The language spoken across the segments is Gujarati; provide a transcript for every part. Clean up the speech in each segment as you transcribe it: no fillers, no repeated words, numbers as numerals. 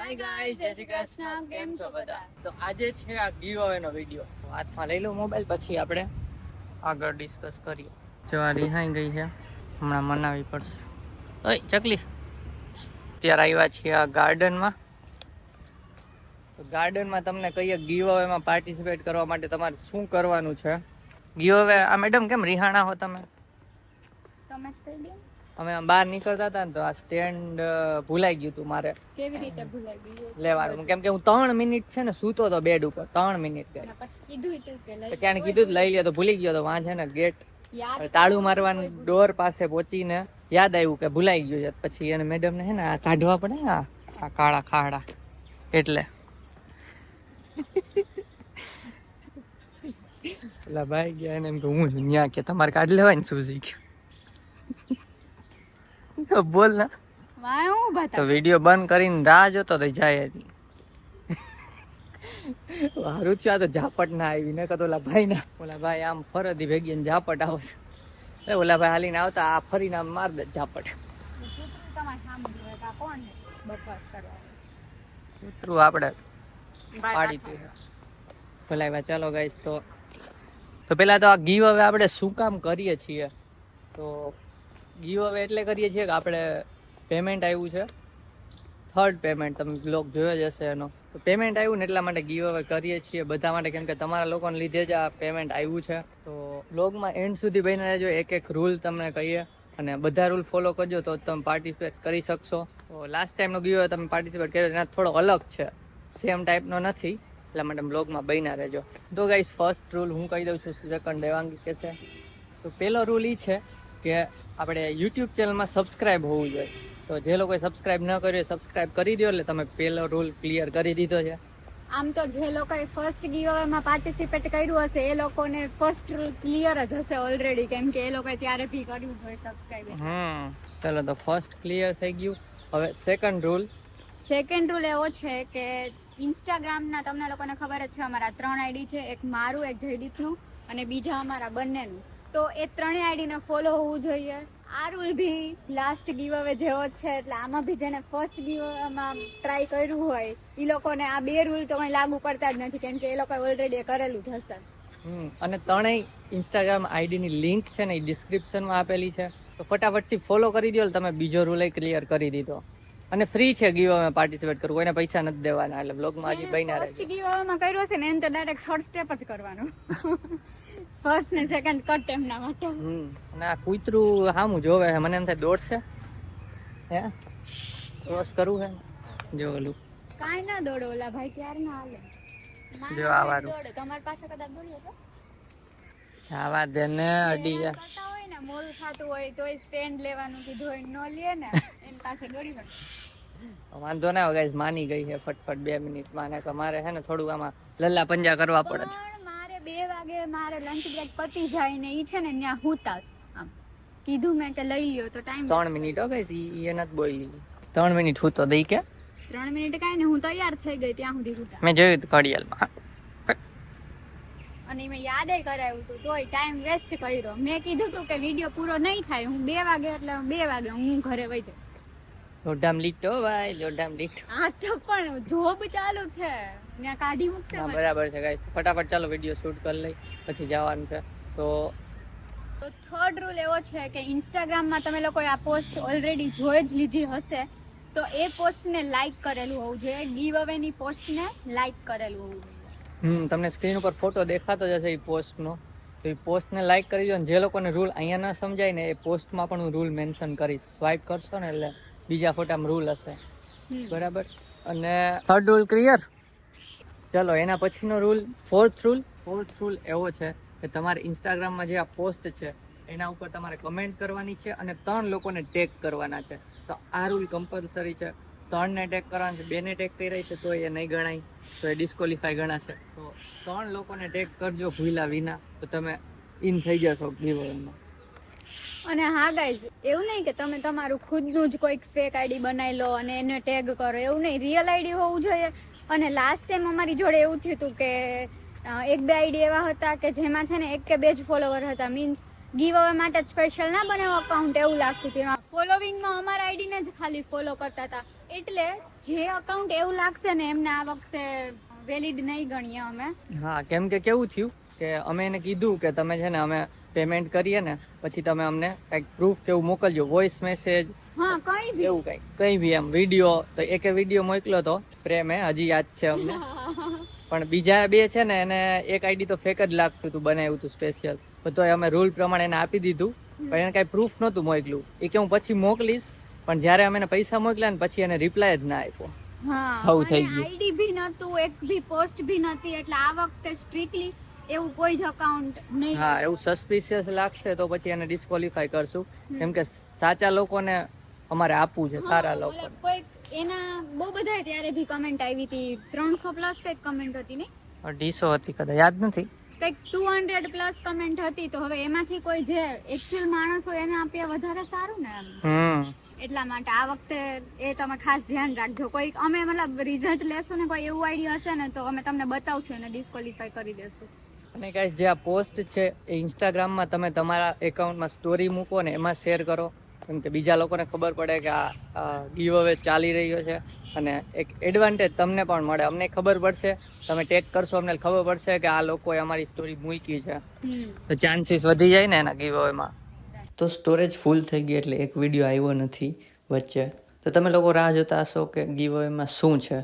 હાય ગાઈસ, જય શ્રી કૃષ્ણ. કેમ છો બધા? તો આજે છે આ ગીવ અવે નો વિડિયો. હાથમાં લઈ લો મોબાઈલ, પછી આપણે આગળ ડિસ્કસ કરીએ. જો આ રિહાઈ ગઈ છે, હમણાં મનાવી પડશે. ઓય ચકલી, ત્યારે આવ્યા છીએ આ ગાર્ડનમાં. તો ગાર્ડનમાં તમને કહીએ ગીવ અવેમાં પાર્ટિસિપેટ કરવા માટે તમારે શું કરવાનું છે. ગીવ અવે આ મેડમ કેમ રિહાણા હો તમે? તમે જ કહી દો. અમે બહાર નીકળતા હતા ને તો આ સ્ટેન્ડ ભૂલાઈ ગયું હતું મારે. કેવી રીતે ભૂલાઈ ગયું લેવાનું? કેમ કે હું 3 મિનિટ છે ને સૂતો તો બેડ ઉપર 3 મિનિટ. પછી કીધું તું કે લઈ પછી આને કીધું લઈ લ્યો તો ભૂલી ગયો. તો વાં છે ને ગેટ તાળું મારવાનું ડોર પાસે પહોંચીને યાદ આવ્યું કે ભૂલાઈ ગયું છે. પછી એને મેડમ ને હે ને આ કાઢવા પડે ને આ કાળા ખાડા એટલે એટલે ભાઈ ગયા એને એમ કે હું ન્યા કે તમારે કાઢી લેવાય ને સુઝી ગયો. બોલ ના વાય હું બતા તો વિડિયો બંધ કરીને રાહ જોતો તો જાય હતી. હારું થયું આ તો ઝાપટ ના આવી ને કતો ઓલા ભાઈ આમ ફરતી ભેગી ને ઝાપટ આવે છે. ઓલા ભાઈ હાલીને આવતા આ ફરીને આમ માર દે ઝાપટ. કૂતરું આપણે પાડી દીધું. ભલાઈ ચાલો ગાઈસ, તો પેલા તો આ ગીવ અવે આપણે શું કામ કરીએ છીએ? તો ગીવ અવે એટલે કરીએ છીએ કે આપણે પેમેન્ટ આવ્યું છે, 3rd પેમેન્ટ. તમે બ્લોગ જોયો જ હશે એનો. તો પેમેન્ટ આવ્યું ને એટલા માટે ગીવ અવે કરીએ છીએ બધા માટે, કેમ કે તમારા લોકોને લીધે જ આ પેમેન્ટ આવ્યું છે. તો બ્લોગમાં એન્ડ સુધી બન્યા રહેજો. એક રૂલ તમને કહીએ અને બધા રૂલ ફોલો કરજો તો તમે પાર્ટિસિપેટ કરી શકશો. તો લાસ્ટ ટાઈમનો ગીવ અવે તમે પાર્ટિસિપેટ કર્યો એના થોડો અલગ છે, સેમ ટાઈપનો નથી, એટલા માટે બ્લોગમાં બન્યા રહેજો. તો ગાઈસ, ફર્સ્ટ રૂલ હું કહી દઉં છું, સેકન્ડ દેવાંગી કહેશે. તો પહેલો રૂલ એ છે કે આપણે યુટ્યુબ ચેનલમાં સબસ્ક્રાઈબ હોવું જોઈએ. તો જે લોકોએ સબસ્ક્રાઈબ ન કર્યું સબસ્ક્રાઈબ કરી દો, એટલે તમે પહેલો રૂલ ક્લિયર કરી દીધો છે. આમ તો જે લોકોએ ફર્સ્ટ ગીવ અવેમાં પાર્ટિસિપેટ કર્યું હશે એ લોકોને ફર્સ્ટ રૂલ ક્લિયર જ હશે ઓલરેડી, કેમ કે એ લોકોએ ત્યારે ભી કર્યું હોય સબસ્ક્રાઇબ. ચાલો, તો ફર્સ્ટ ક્લિયર થઈ ગયું. હવે સેકન્ડ રૂલ એવો છે કે ઇન્સ્ટાગ્રામના તમને લોકોને ખબર જ છે અમારા 3 આઈડી છે, એક મારું, એક જયદીપનું અને બીજા અમારા બંનેનું. તો એ 3 આઈડીને ફોલો હોવું જોઈએ. આ રૂલ ભી લાસ્ટ ગીવ અવે જેવો જ છે, એટલે આમાં ભી જેને ફર્સ્ટ ગીવ અવેમાં ટ્રાય કર્યું હોય એ લોકોને આ 2 રૂલ તો કંઈ લાગુ પડતા જ નથી, કેમ કે એ લોકોએ ઓલરેડી કરેલું જ હશે. અને 3 ઇન્સ્ટાગ્રામ આઈડીની લિંક છે ને એ ડિસ્ક્રિપ્શનમાં આપેલી છે. તો ફટાફટથી ફોલો કરી દો, તમે બીજો રૂલ ક્લિયર કરી દીધો. અને ફ્રી છે ગીવ અવે પાર્ટિસિપેટ કરવું, કોઈને પૈસા નથી દેવાના. એટલે બ્લોગમાં હજી બન્યા રહે. ફર્સ્ટ ગીવ અવેમાં કર્યું હશે ને એને તો ડાયરેક્ટ 3rd સ્ટેપ જ કરવાનું. ફર્સ્ટ ને સેકન્ડ કટ એમના માટે. અને આ કૂતરું હામું જોવે છે, મને એમ થાય દોડશે. હે ક્રોસ કરવું હે જો ઓલું કાઈ ના દોડો, ઓલા ભાઈ ક્યાર ના હાલે. જો આવાનું દોડો તમારી પાસે કદાચ દોડ્યો તો જાવા દે ને અડી જા. કરતા હોય ને મોડું થતું હોય તોય સ્ટેન્ડ લેવાનું કીધું હોય ન લે ને એની પાસે દોડી પડે. વાંધો ના આવે ગાઈસ, માની ગઈ છે ફટફટ 2 મિનિટમાં. ને તમારે હે ને થોડું આમાં લલ્લા પંજા કરવા પડે છે. પણ મારે 2 વાગે મારે લંચ બ્રેક પતી જાય ને ઈ છે ને ત્યાં હુતા આમ કીધું મેં કે લઈ લ્યો તો ટાઈમ 3 મિનિટ હો ગાઈસ, ઈ એ નથી બોલી. 3 મિનિટ હુતો દઈ કે 3 મિનિટ કાઈ ને હું તૈયાર થઈ ગઈ ત્યાં સુધી હુતા. મેં જોયું ઘડિયાળમાં અને મેં યાદે કરાવ્યું હતું તોય ટાઈમ વેસ્ટ કર્યો. મેં કીધું તું કે વિડિયો પૂરો નહીં થાય, હું 2 વાગે એટલે 2 વાગે હું ઘરે વઈ જઈશ. લોઢામ લીટો ભાઈ, લોઢામ લીટો. આ તો પણ જોબ ચાલુ છે, ત્યાં કાઢી મૂકશે. બરાબર છે ગાઈસ, ફટાફટ ચાલો વિડિયો શૂટ કરી લઈ, પછી જવાનું છે. તો 3rd રૂલ એવો છે કે ઇન્સ્ટાગ્રામમાં તમે લોકોએ આ પોસ્ટ ઓલરેડી જોઈ જ લીધી હશે, તો એ પોસ્ટને લાઈક કરેલું હોવું જોઈએ. ગીવ અવેની પોસ્ટને લાઈક કરેલું હોવું જોઈએ. તમને સ્ક્રીન ઉપર ફોટો દેખાતો જ હશે એ પોસ્ટનો. તો એ પોસ્ટને લાઈક કરી દો. જે લોકોને રૂલ અહીંયા ના સમજાય ને એ પોસ્ટમાં પણ હું રૂલ મેન્શન કરીશ. સ્વાઇપ કરશો ને એટલે બીજા ફોટામાં રૂલ હશે, બરાબર. અને 3rd રૂલ ક્લિયર. ચલો એના પછીનો રૂલ 4th રૂલ એવો છે કે તમારે ઇન્સ્ટાગ્રામમાં જે આ પોસ્ટ છે એના ઉપર તમારે કમેન્ટ કરવાની છે અને 3 લોકોને ટેગ કરવાના છે. તો આ રૂલ કમ્પલસરી છે. 3 ને ટેગ કરવાના છે, 2 ને ટેગ કરી રહી છે તો એ નહીં ગણાય, તો એ ડિસ્કોલિફાય ગણાશે. તો 3 લોકોને ટેગ કરજો ભૂલા વિના, તો તમે ઇન થઈ જશો ગીવ અવેમાં. અને હા ગાઈઝ, એવું નહીં કે તમે તમારું ખુદનું જ કોઈક ફેક આઈડી બનાવી લો અને એને ટેગ કરો, એવું નહીં. રિયલ આઈડી હોવું જોઈએ. અને લાસ્ટ ટાઈમ અમારી જોડે એવું થયું હતું કે 1-2 આઈડી એવા હતા કે જેમાં છે ને 1 કે 2 જ ફોલોવર હતા. મીન્સ ગીવ અવે માટે સ્પેશિયલ ના બનાવો અકાઉન્ટ એવું લાગતું હતું. એમાં ફોલોવિંગમાં અમારા આઈડીને જ ખાલી ફોલો કરતા હતા. એટલે જે અકાઉન્ટ એવું લાગશે ને એમને આ વખતે વેલિડ નહીં ગણીએ અમે. હા, કેમ કે કેવું થયું કે અમે એને કીધું કે તમે છે ને અમે પેમેન્ટ કરીએ ને પછી તમે અમને કંઈક પ્રૂફ કે એવું મોકલજો, વોઇસ મેસેજ હા કઈ બી એવું કંઈ બી એમ વિડીયો. તો એકે વિડીયો મોકલ્યો તો પ્રેમે, હજી યાદ છે અમને. પણ બીજા બે છે ને એને એક આઈડી તો ફેક જ લાગતું હતું, બનાવ્યું હતું સ્પેશિયલ. તો અમે રૂલ પ્રમાણે એને આપી દીધું, પણ એને કાંઈ પ્રૂફ નહોતું મોકલ્યું. એ કે હું પછી મોકલીશ, પણ જ્યારે અમે એને પૈસા મોકલ્યા ને પછી એને રિપ્લાય જ ના આપ્યો. હા, આવું થઈ ગયું. આઈડી ભી નતું, એક ભી પોસ્ટ ભી નતી, એટલે આ વખતે સ્ટ્રિક્ટલી એવું કોઈ જ અકાઉન્ટ નહીં. હા, એવું સસ્પિશિયસ લાગશે તો પછી એને ડિસ્કોલિફાય કરશું, કેમ કે સાચા લોકોને અમારે આપવું છે, સારા લોકો. કોઈ એના બહુ બધા ત્યારે ભી કમેન્ટ આવી હતી, 300 પ્લસ કઈક કમેન્ટ હતી ને, 200 હતી કદાચ, યાદ નથી. કઈક 200 પ્લસ કમેન્ટ હતી. તો હવે એમાંથી કોઈ જે એકચ્યુઅલ માણસ હોય એને આપ્યા વધારે સારું ને એમ. એટલા માટે આ વખતે એ તમે ખાસ ધ્યાન રાખજો. કોઈ અમે મતલબ રિઝલ્ટ લેશું ને કોઈ એવું આઈડી હશે ને તો અમે તમને બતાવશું અને ડિસ્કોલિફાય કરી દેશું. અને ગાઈસ જે આ પોસ્ટ છે એ ઇન્સ્ટાગ્રામમાં તમે તમારા એકાઉન્ટમાં સ્ટોરી મૂકો ને એમાં શેર કરો, કેમ કે બીજા લોકોને ખબર પડે કે આ ગીવ અવે ચાલી રહ્યો છે, અને એક એડવાન્ટેજ તમને પણ મળે, અમને ખબર પડશે, તમે ટેગ કરશો અમને ખબર પડશે કે આ લોકોએ અમારી સ્ટોરી મૂકી છે, તો ચાન્સીસ વધી જાય ને એના ગીવ અવેમાં. તો સ્ટોરેજ ફૂલ થઈ ગઈ એટલે એક વિડીયો આવ્યો નથી વચ્ચે. તો તમે લોકો રાહ જોતા હશો કે ગીવ અવેમાં શું છે.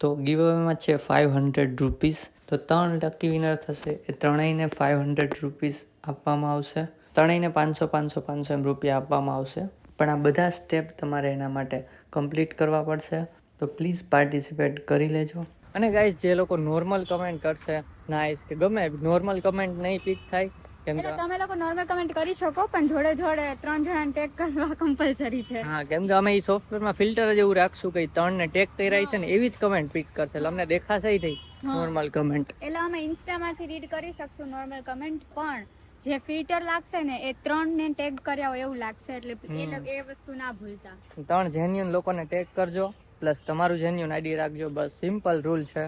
તો ગીવ અવેમાં છે 500 રૂપીસ. તો 3 લકી વિનર થશે, એ ત્રણેયને 500 રૂપીસ આપવામાં આવશે. ત્રણેયને 500 એમ રૂપિયા આપવામાં આવશે. પણ આ બધા સ્ટેપ તમારે એના માટે કમ્પ્લીટ કરવા પડશે. તો પ્લીઝ પાર્ટિસિપેટ કરી લેજો. અને ગાઈસ જે લોકો નોર્મલ કમેન્ટ કરશે, નાઈસ કે ગમે નોર્મલ કમેન્ટ નહીં પિક થાય, કેમ કે તમે લોકો નોર્મલ કમેન્ટ કરી શકો પણ જોડે જોડે 3 જણાને ટેગ કરવા કમ્પલસરી છે. હા, કેમ કે અમે એ સોફ્ટવેરમાં ફિલ્ટર જ એવું રાખશું કે 3 ને ટેગ કરી છે ને એવી જ કમેન્ટ પિક કરશે, એટલે અમને દેખાશે નહીં નોર્મલ કમેન્ટ. એટલે અમે ઇન્સ્ટામાંથી રીડ કરી શકશું નોર્મલ કમેન્ટ, પણ જે ફિલ્ટર લાગશે ને એ 3 ને ટેગ કર્યા હોય એવું લાગશે, એટલે એ વસ્તુ ના ભૂલતા. 3 જેન્યુઅન લોકોને ટેગ કરજો, પ્લસ તમારું જેન્યુઅન આઈડી રાખજો, બસ સિમ્પલ રૂલ છે.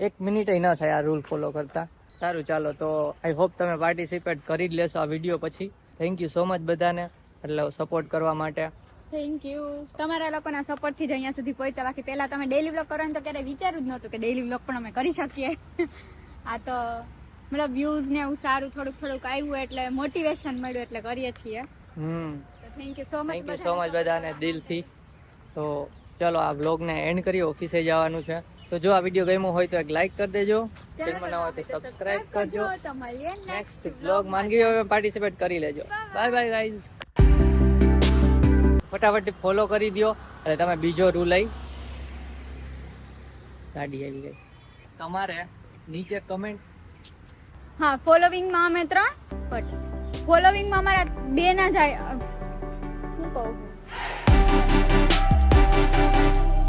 1 મિનિટ ન થાય આ રૂલ ફોલો કરતા. સારું, ચાલો તો આઈ હોપ તમે પાર્ટિસિપેટ કરી જ લેશો આ વિડીયો પછી. થેન્ક યુ સો મચ બધાને એટલે સપોર્ટ કરવા માટે. Thank you. તમારા લોકોના સપોર્ટથી જ અહીંયા સુધી પહોંચ્યા. બાકી પહેલા તમે ડેઈલી વ્લોગ કરવાનું તો ક્યારેય વિચાર્યું જ નહોતું કે ડેઈલી વ્લોગ પણ અમે કરી શકીએ. આ તો મતલબ વ્યૂઝ ને એવું સારું થોડુંક આવ્યું એટલે મોટિવેશન મળ્યું એટલે કરીએ છીએ. થેન્ક યુ સો મચ બધાને દિલથી. તો ચલો આ વ્લોગને એન્ડ કરીએ, ઓફિસે જવાનું છે. તો જો આ વિડીયો ગમ્યો હોય તો એક લાઈક કરી દેજો, ચેનલ નવા હોય તો સબસ્ક્રાઇબ કરજો. નેક્સ્ટ વ્લોગ માંગી હવે પાર્ટિસિપેટ કરી લેજો. Bye bye guys. ફટાફટ ફોલો કરી દો એટલે તમે બીજો રૂલ લઈ ગાડી આવી ગઈ. તમારે નીચે કમેન્ટ, હા ફોલોવિંગમાં અમે 3, બટ ફોલોવિંગમાં અમારા 2 ના જાય.